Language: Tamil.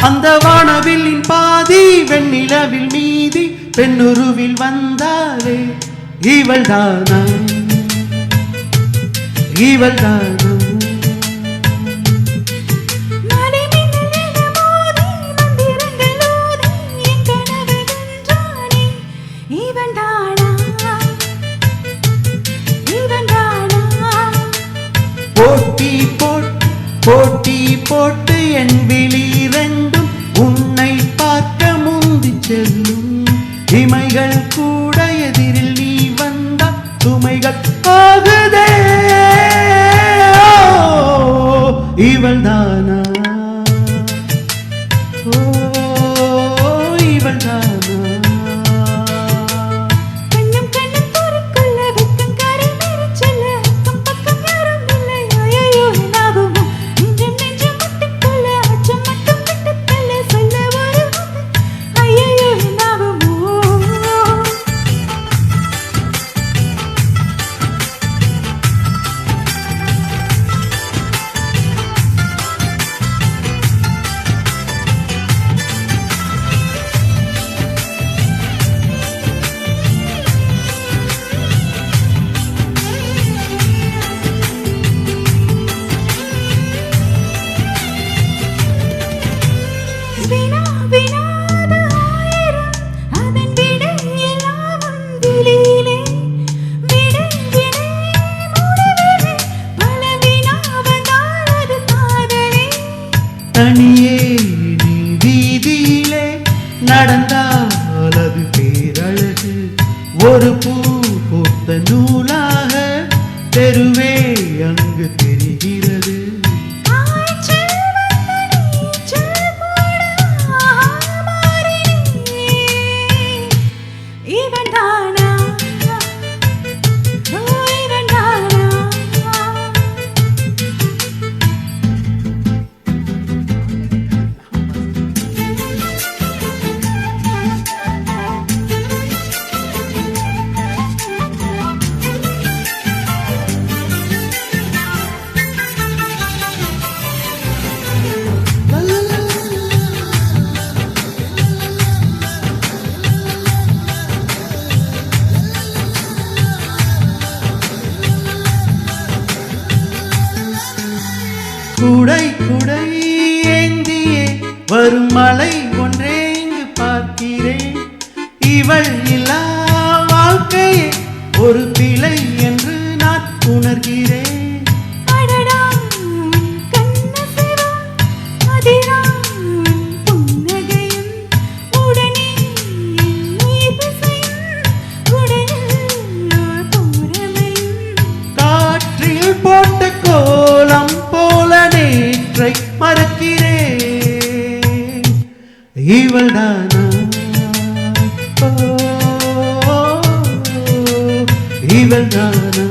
அந்த வானவில்லின் பாதி வெண்ணிலவில் மீதி பெண்ணுருவில் வந்தாலே இவள் தானா இவள் தானா போட்டி போட்டு போட்டி போட்டு என் விழி இரண்டும் உன்னை பார்க்க முந்தி செல்லும் இமைகள் கூட எதிரில் நீ வந்த சுமைகள் ஆகுதே இவள் தானா இவள் தானா தனியே நீ வீதியிலே நடந்தால் அது பேரழகு ஒரு பூ பூத்த நூலாக தெருவே அங்கு தெரிகிறது குடை குடை ஏந்தியே வரும் மலை ஒன்றே இங்கு பார்க்கிறேன் இவள் இல்லா வாழ்க்கையே ஒரு பிழை என்று நான் உணர்கிறேன் காற்றில் போட்ட கோலம் மறக்கிறேன் இவள் தானா இவள் தானா